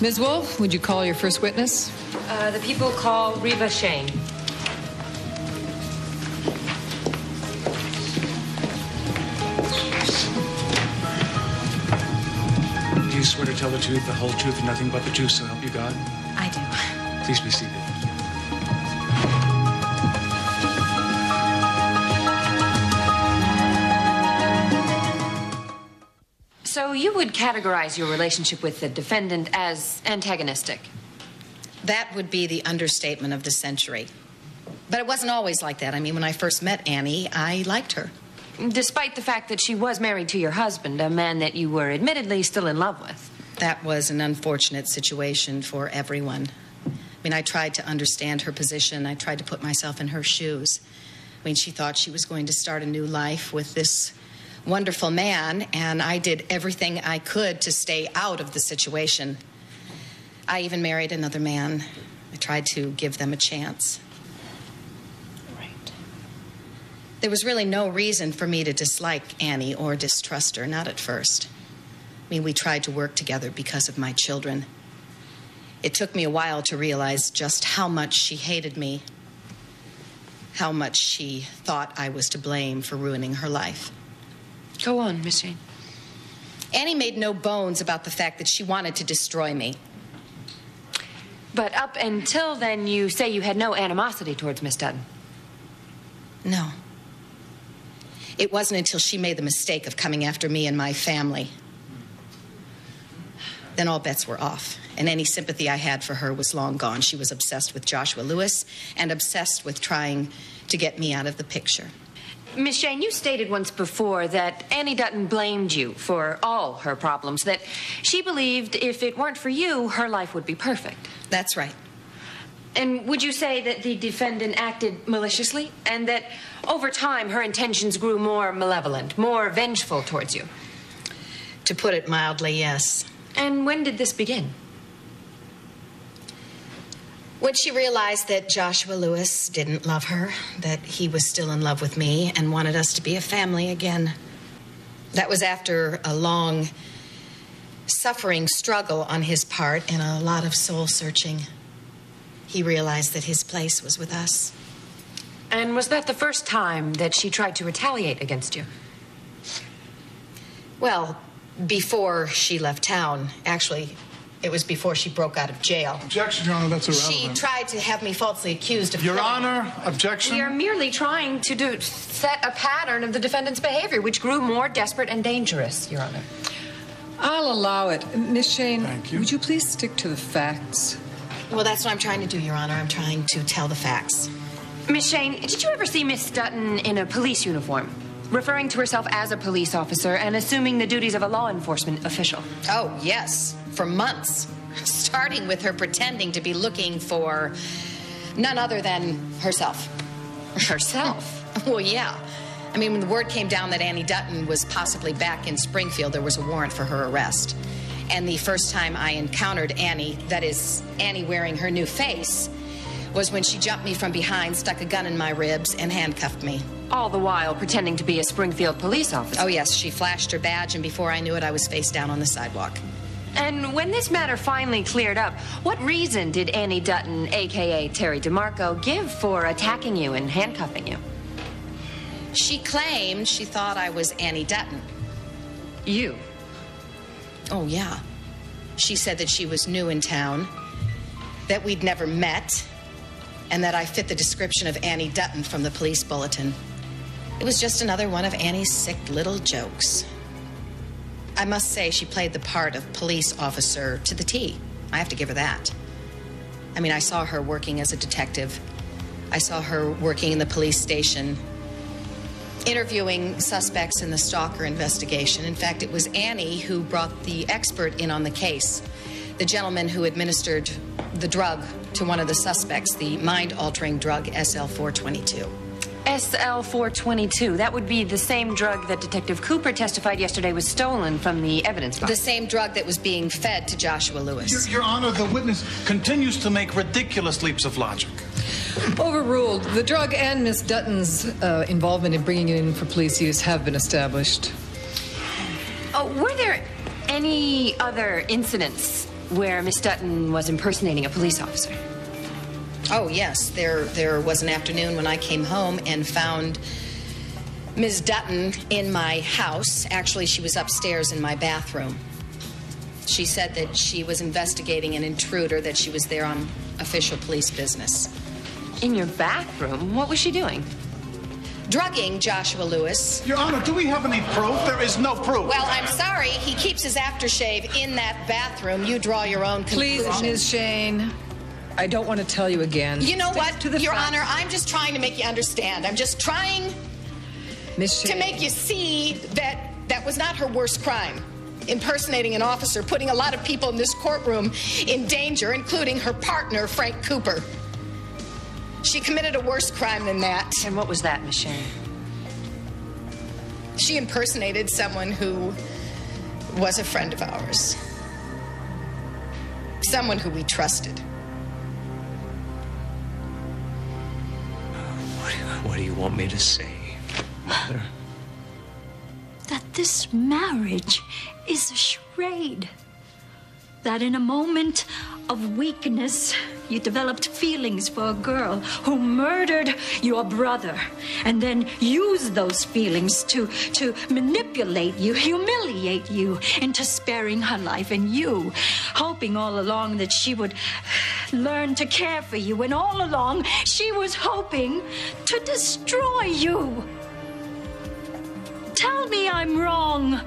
Ms. Wolf, would you call your first witness? The people call Reva Shane. Do you swear to tell the truth, the whole truth, and nothing but the truth, so help you God? I do. Please be seated. So you would categorize your relationship with the defendant as antagonistic? That would be the understatement of the century. But it wasn't always like that. I mean, when I first met Annie, I liked her. Despite the fact that she was married to your husband, a man that you were admittedly still in love with. That was an unfortunate situation for everyone. I mean, I tried to understand her position. I tried to put myself in her shoes. I mean, she thought she was going to start a new life with this wonderful man, and I did everything I could to stay out of the situation. I even married another man. I tried to give them a chance. Right. There was really no reason for me to dislike Annie or distrust her, not at first. I mean, we tried to work together because of my children. It took me a while to realize just how much she hated me, how much she thought I was to blame for ruining her life. Go on, Miss Shane. Annie made no bones about the fact that she wanted to destroy me. But up until then, you say you had no animosity towards Miss Dutton. No. It wasn't until she made the mistake of coming after me and my family. Then all bets were off, and any sympathy I had for her was long gone. She was obsessed with Joshua Lewis and obsessed with trying to get me out of the picture. Miss Shane, you stated once before that Annie Dutton blamed you for all her problems, that she believed if it weren't for you, her life would be perfect. That's right. And would you say that the defendant acted maliciously, and that over time her intentions grew more malevolent, more vengeful towards you? To put it mildly, yes. And when did this begin? When she realized that Joshua Lewis didn't love her, that he was still in love with me and wanted us to be a family again. That was after a long, suffering struggle on his part and a lot of soul searching. He realized that his place was with us. And was that the first time that she tried to retaliate against you? Well, before she left town. Actually, it was before she broke out of jail. Objection, Your Honor, that's irrelevant. She tried to have me falsely accused of... Your Honor, objection. We are merely trying to set a pattern of the defendant's behavior, which grew more desperate and dangerous, Your Honor. I'll allow it. Miss Shane, Thank you. Would you please stick to the facts? Well, that's what I'm trying to do, Your Honor. I'm trying to tell the facts. Miss Shane, did you ever see Miss Dutton in a police uniform, referring to herself as a police officer and assuming the duties of a law enforcement official? Oh, yes. For months. Starting with her pretending to be looking for none other than herself. Herself? Well, yeah. I mean, when the word came down that Annie Dutton was possibly back in Springfield, there was a warrant for her arrest. And the first time I encountered Annie, that is, Annie wearing her new face, was when she jumped me from behind, stuck a gun in my ribs, and handcuffed me. All the while pretending to be a Springfield police officer. Oh, yes, she flashed her badge, and before I knew it, I was face down on the sidewalk. And when this matter finally cleared up, what reason did Annie Dutton, a.k.a. Terry DeMarco, give for attacking you and handcuffing you? She claimed she thought I was Annie Dutton. You? Oh, yeah. She said that she was new in town, that we'd never met, and that I fit the description of Annie Dutton from the police bulletin. It was just another one of Annie's sick little jokes. I must say she played the part of police officer to the T. I have to give her that. I mean, I saw her working as a detective. I saw her working in the police station, interviewing suspects in the stalker investigation. In fact, it was Annie who brought the expert in on the case, the gentleman who administered the drug to one of the suspects, the mind-altering drug SL-422. SL-422. That would be the same drug that Detective Cooper testified yesterday was stolen from the evidence box. The same drug that was being fed to Joshua Lewis. Your Honor, the witness continues to make ridiculous leaps of logic. Overruled. The drug and Miss Dutton's involvement in bringing it in for police use have been established. Oh, were there any other incidents where Miss Dutton was impersonating a police officer. Oh, yes. There was an afternoon when I came home and found Ms. Dutton in my house. Actually, she was upstairs in my bathroom. She said that she was investigating an intruder, that she was there on official police business. In your bathroom? What was she doing? Drugging Joshua Lewis. Your Honor, do we have any proof? There is no proof. Well, I'm sorry. He keeps his aftershave in that bathroom. You draw your own conclusion. Please, Ms. Shane, I don't want to tell you again. You know Stick what, to the Your facts. Honor, I'm just trying to make you understand. I'm just trying Ms. Shane. to make you see that that was not her worst crime. Impersonating an officer, putting a lot of people in this courtroom in danger, including her partner, Frank Cooper. She committed a worse crime than that. And what was that, Miss Shane? She impersonated someone who was a friend of ours. Someone who we trusted. What do you want me to say, Mother? That this marriage is a charade. That in a moment of weakness, you developed feelings for a girl who murdered your brother and then used those feelings to manipulate you, humiliate you into sparing her life, and you hoping all along that she would learn to care for you, and all along she was hoping to destroy you. Tell me I'm wrong.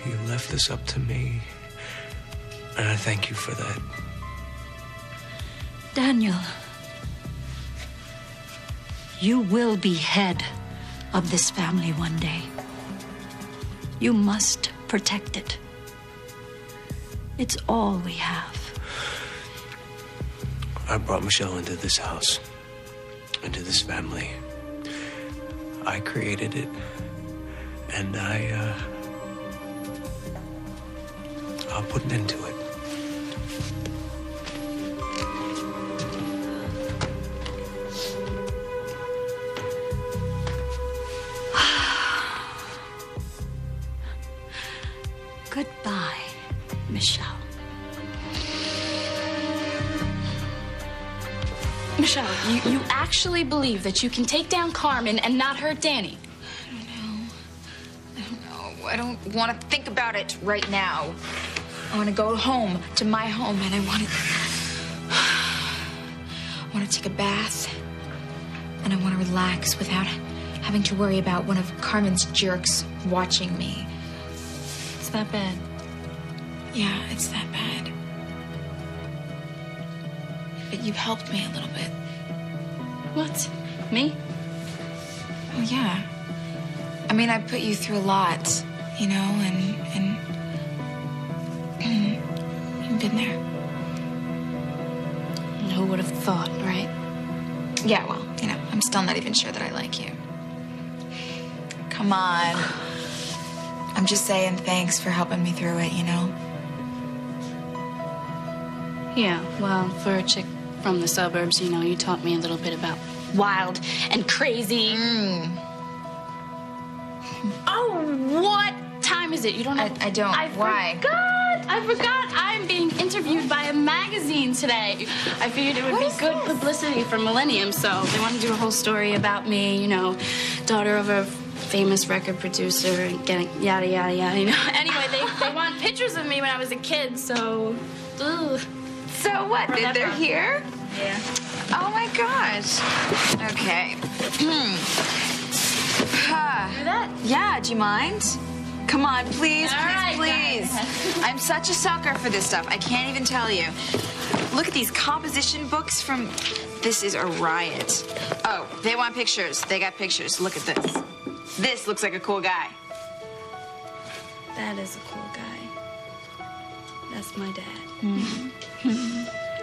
You left this up to me, and I thank you for that. Daniel, you will be head of this family one day. You must protect it. It's all we have. I brought Michelle into this house, into this family. I created it, and I'll put an end to it. Goodbye, Michelle. Michelle, you actually believe that you can take down Carmen and not hurt Danny? I don't know. I don't want to think about it right now. I want to go home to my home, and I want to take a bath, and I want to relax without having to worry about one of Carmen's jerks watching me. It's that bad. Yeah, it's that bad. But you've helped me a little bit. What? Me? Oh, yeah. I mean, I put you through a lot, you know, and you've been there. Who would have thought, right? Yeah, well, you know, I'm still not even sure that I like you. Come on. I'm just saying thanks for helping me through it, you know? Yeah, well, for a chick from the suburbs, you know, you taught me a little bit about wild and crazy. Oh, what time is it? You don't know? I don't. Why? I forgot. I'm being interviewed by a magazine today. I figured it would be good publicity for Millennium, so they want to do a whole story about me, you know, daughter of a famous record producer and getting yada, yada, yada, you know. Anyway, they want pictures of me when I was a kid, so... Ugh. So what? They're here? Yeah. Oh my gosh. Okay. Do that? Yeah, do you mind? Come on, please, All right, please. I'm such a sucker for this stuff. I can't even tell you. Look at these composition books from... This is a riot. Oh, they want pictures. They got pictures. Look at this. This looks like a cool guy. That is a cool guy. That's my dad.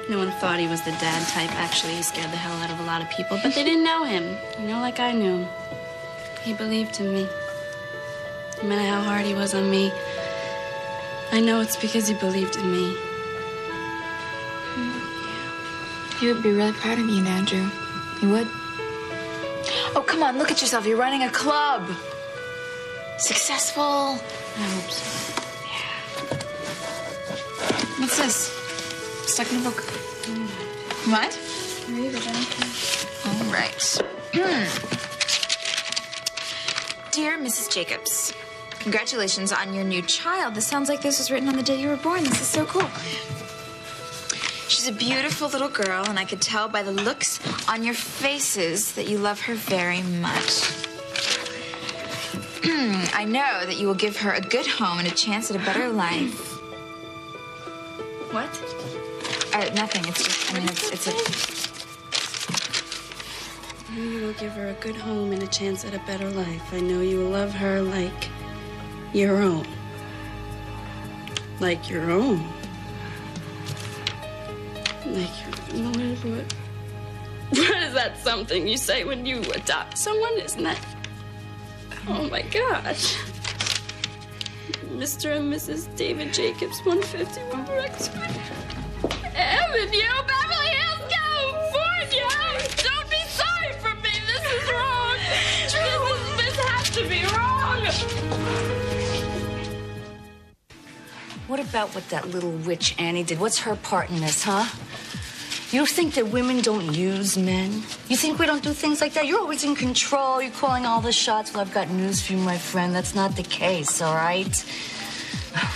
No one thought he was the dad type. Actually, he scared the hell out of a lot of people, but they didn't know him. You know, like I knew him. He believed in me. No matter how hard he was on me, I know it's because he believed in me. He would be really proud of you, Andrew. He would. Oh, come on, look at yourself. You're running a club. Successful. I hope so. stuck in a book. What? Read it, All right. Dear Mrs. Jacobs, congratulations on your new child. This sounds like this was written on the day you were born. This is so cool. She's a beautiful little girl, and I could tell by the looks on your faces that you love her very much. I know that you will give her a good home and a chance at a better life. What? Nothing. It's just, I mean, it's a... I know you will give her a good home and a chance at a better life. I know you will love her like your own. Like your own. Like your own. What is that something you say when you adopt someone? Isn't that... Oh, my gosh. Mr. and Mrs. David Jacobs, 150 Wilbur Street, Avenue, Beverly Hills, California. Don't be sorry for me. This is wrong. This has to be wrong. What about what that little witch Annie did? What's her part in this, huh? You think that women don't use men? You think we don't do things like that? You're always in control. You're calling all the shots. Well, I've got news for you, my friend. That's not the case, all right?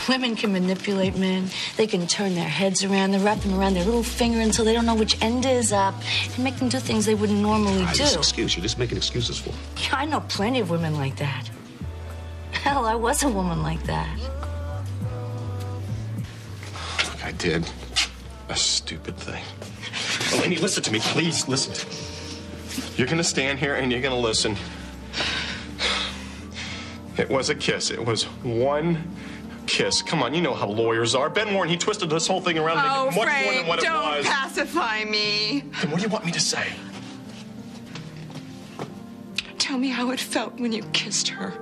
Women can manipulate men. They can turn their heads around. They wrap them around their little finger until they don't know which end is up and make them do things they wouldn't normally do. This excuse you're just making excuses for. Yeah, I know plenty of women like that. Hell, I was a woman like that. Look, I did a stupid thing. Eleni, listen to me, please, listen. You're gonna stand here and you're gonna listen. It was a kiss. It was one kiss. Come on, you know how lawyers are. Ben Warren, he twisted this whole thing around to make it much more than what it was. Don't pacify me. Then what do you want me to say? Tell me how it felt when you kissed her.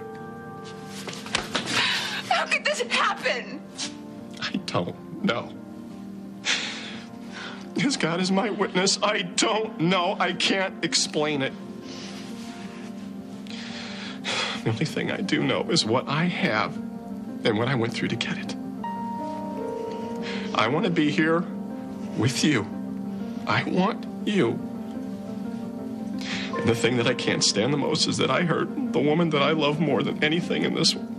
How could this happen? I don't know. As God is my witness, I don't know. I can't explain it. The only thing I do know is what I have and what I went through to get it. I want to be here with you. I want you. And the thing that I can't stand the most is that I hurt the woman that I love more than anything in this world.